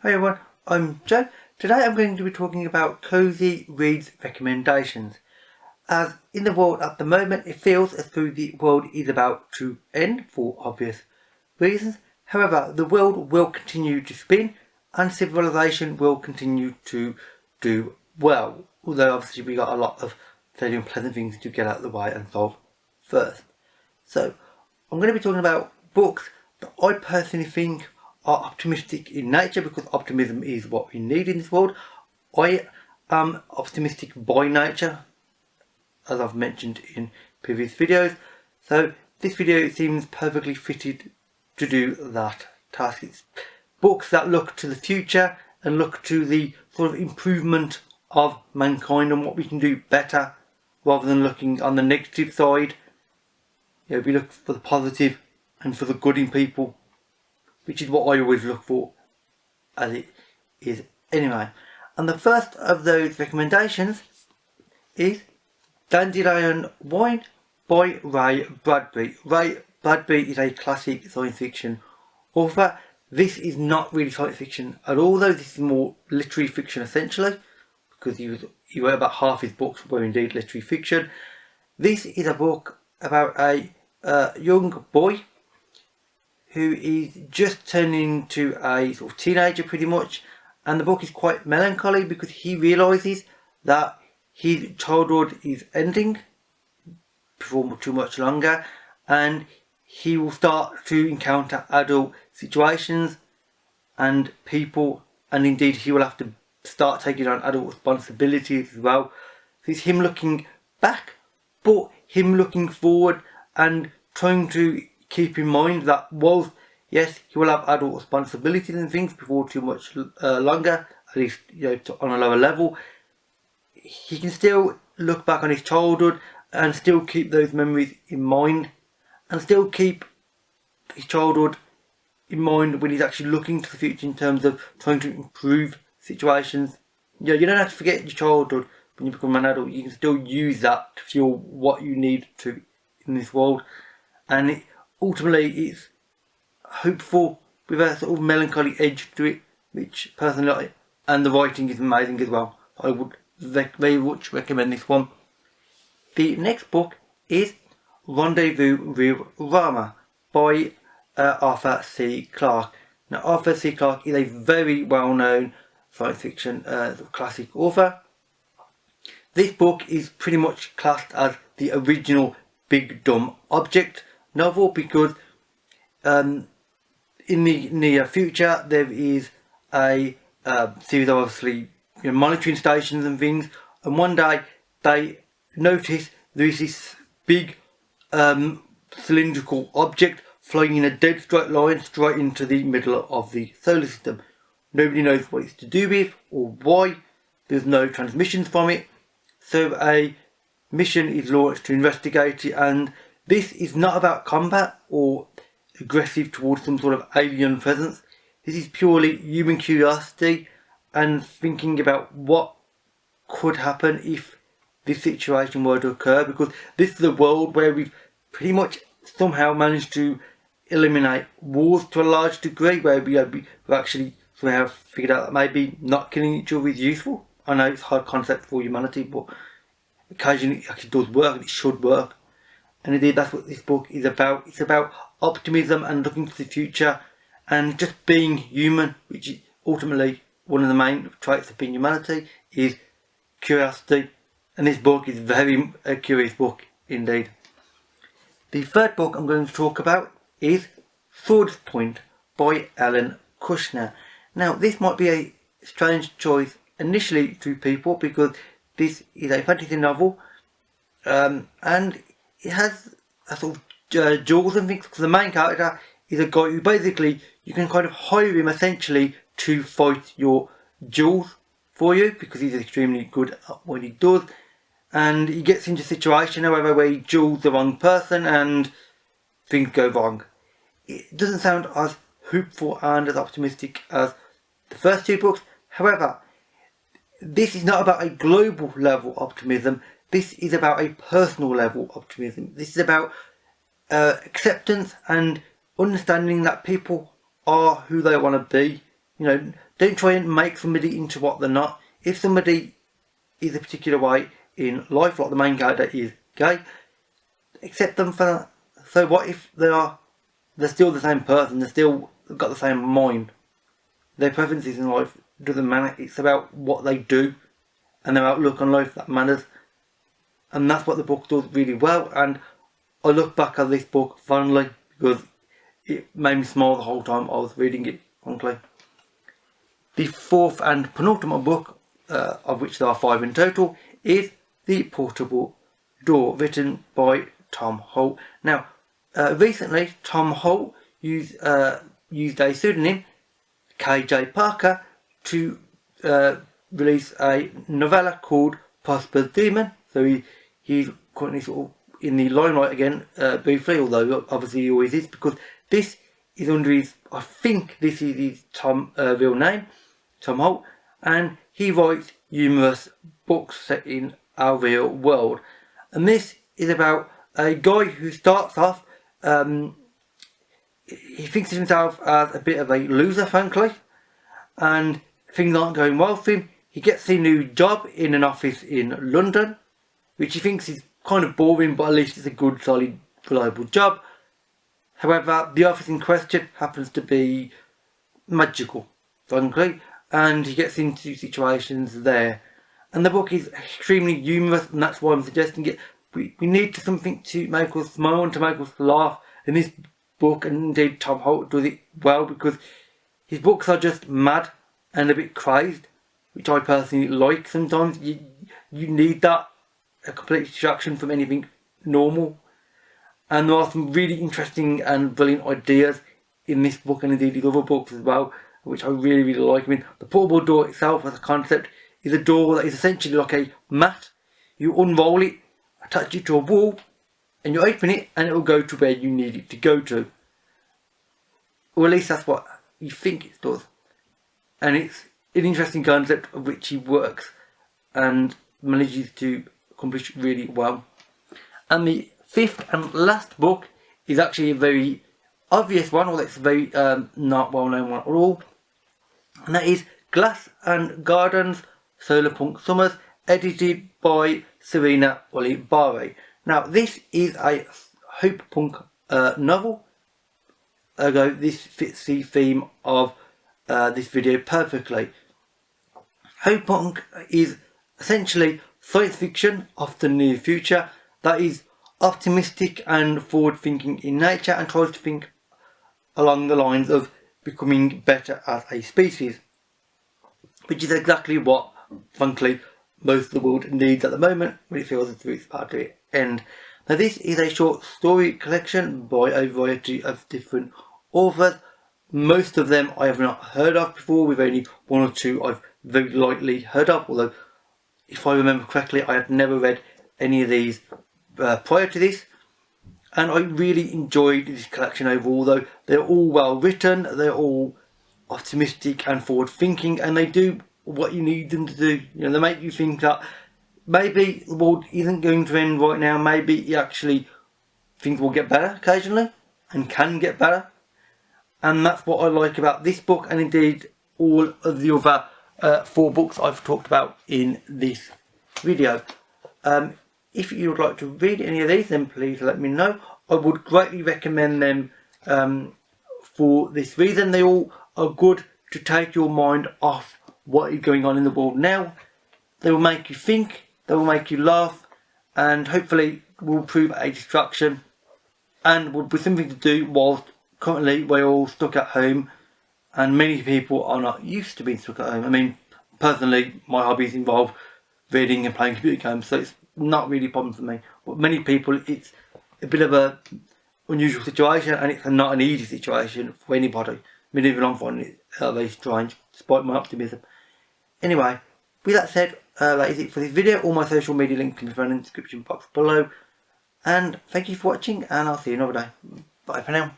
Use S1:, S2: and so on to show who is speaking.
S1: Hi everyone, I'm Joe. Today I'm going to be talking about cozy reads recommendations. As in the world at the moment, it feels as though the world is about to end for obvious reasons. However, the world will continue to spin and civilization will continue to do well. Although obviously we got a lot of very unpleasant things to get out of the way and solve first. So I'm going to be talking about books that I personally think are optimistic in nature, because optimism is what we need in this world. I am optimistic by nature, as I've mentioned in previous videos, so this video seems perfectly fitted to do that task. It's books that look to the future and look to the sort of improvement of mankind and what we can do better, rather than looking on the negative side. We look for the positive and for the good in people, which is what I always look for, as it is anyway. And the first of those recommendations is Dandelion White by Bradbury. Bradbury is a classic science fiction author. This is not really science fiction at all, though. This is more literary fiction essentially, because he wrote about half his books were indeed literary fiction. This is a book about a young boy who is just turning into a sort of teenager pretty much, and the book is quite melancholy because he realises that his childhood is ending before too much longer, and he will start to encounter adult situations and people, and indeed he will have to start taking on adult responsibilities as well. So it's him looking back, but him looking forward and trying to keep in mind that whilst yes, he will have adult responsibilities and things before too much longer, at least on a lower level, he can still look back on his childhood and still keep those memories in mind, and still keep his childhood in mind when he's actually looking to the future in terms of trying to improve situations. You don't have to forget your childhood when you become an adult. You can still use that to fuel what you need to in this world, and ultimately it's hopeful with a sort of melancholy edge to it, which personally I like, and the writing is amazing as well. I would very much recommend this one. The next book is Rendezvous with Rama by Arthur C. Clarke. Now, Arthur C. Clarke is a very well known science fiction classic author. This book is pretty much classed as the original Big Dumb Object novel, because in the near future there is a series of obviously monitoring stations and things, and one day they notice there is this big cylindrical object flying in a dead straight line straight into the middle of the solar system. Nobody knows what it's to do with or why. There's no transmissions from it, so a mission is launched to investigate it, and this is not about combat or aggressive towards some sort of alien presence. This is purely human curiosity and thinking about what could happen if this situation were to occur, because this is a world where we've pretty much somehow managed to eliminate wars to a large degree, where we've actually somehow figured out that maybe not killing each other is useful. I know it's a hard concept for humanity, but occasionally it actually does work, and it should work. And indeed that's what this book is about. It's about optimism and looking to the future and just being human, which is ultimately one of the main traits of being humanity, is curiosity. And this book is very a curious book indeed. The third book I'm going to talk about is Swordspoint by Ellen Kushner. Now, this might be a strange choice initially to people, because this is a fantasy novel, and it has a sort of duels and things, because the main character is a guy who basically you can kind of hire him essentially to fight your duels for you, because he's extremely good at what he does, and he gets into a situation, however, where he duels the wrong person and things go wrong. It doesn't sound as hopeful and as optimistic as the first two books. However, this is not about a global level optimism. This is about a personal level optimism. This is about acceptance and understanding that people are who they want to be, You know, don't try and make somebody into what they're not. If somebody is a particular way in life, like the main character is gay, accept them for that. So what if they're still the same person, they've still got the same mind. Their preferences in life doesn't matter. It's about what they do and their outlook on life that matters. And that's what the book does really well. And I look back at this book fondly because it made me smile the whole time I was reading it, frankly. The fourth and penultimate book, of which there are 5 in total, is The Portable Door, written by Tom Holt. Now, recently Tom Holt used a pseudonym, KJ Parker, to release a novella called Prosper's Demon. So he's currently sort of in the limelight again, briefly, although obviously he always is, because this is under his, I think this is his real name, Tom Holt, and he writes numerous books set in our real world. And this is about a guy who starts off, he thinks of himself as a bit of a loser, frankly, and things aren't going well for him. He gets a new job in an office in London, which he thinks is kind of boring, but at least it's a good, solid, reliable job. However, the office in question happens to be magical, frankly, and he gets into situations there. And the book is extremely humorous, and that's why I'm suggesting it. We need something to make us smile and to make us laugh, and this book, and indeed Tom Holt, does it well, because his books are just mad and a bit crazed, which I personally like. Sometimes you need that, a complete distraction from anything normal. And there are some really interesting and brilliant ideas in this book, and indeed his other books as well, which I really, really like. I mean, the portable door itself as a concept is a door that is essentially like a mat. You unroll it, attach it to a wall, and you open it, and it will go to where you need it to go to. Or at least that's what you think it does. And it's an interesting concept of which he works and manages to accomplish really well. And the fifth and last book is actually a very obvious one, or it's a very not well known one at all, and that is Glass and Gardens, Solarpunk Summers, edited by Sarena Ulibarri. Now this is a hope punk novel, ergo this fits the theme of this video perfectly. Hope punk is essentially science fiction of the near future that is optimistic and forward thinking in nature, and tries to think along the lines of becoming better as a species, which is exactly what, frankly, most of the world needs at the moment when it feels as though it's about to end. Now this is a short story collection by a variety of different authors. Most of them I have not heard of before, with only one or two I've very lightly heard of, although if I remember correctly I had never read any of these prior to this. And I really enjoyed this collection overall, though they're all well written, they're all optimistic and forward thinking, and they do what you need them to do. You know, they make you think that maybe the world isn't going to end right now, maybe actually things will get better occasionally and can get better. And that's what I like about this book, and indeed all of the other 4 books I've talked about in this video. If you would like to read any of these, then please let me know. I would greatly recommend them for this reason. They all are good to take your mind off what is going on in the world now. They will make you think, they will make you laugh, and hopefully will prove a distraction and will be something to do whilst currently we're all stuck at home, and many people are not used to being stuck at home. I mean, personally, my hobbies involve reading and playing computer games, so it's not really a problem for me. But many people, it's a bit of a unusual situation, and it's not an easy situation for anybody. I mean, even I'm finding it very strange, despite my optimism. Anyway, with that said, that is it for this video. All my social media links can be found in the description box below. And thank you for watching, and I'll see you another day. Bye for now.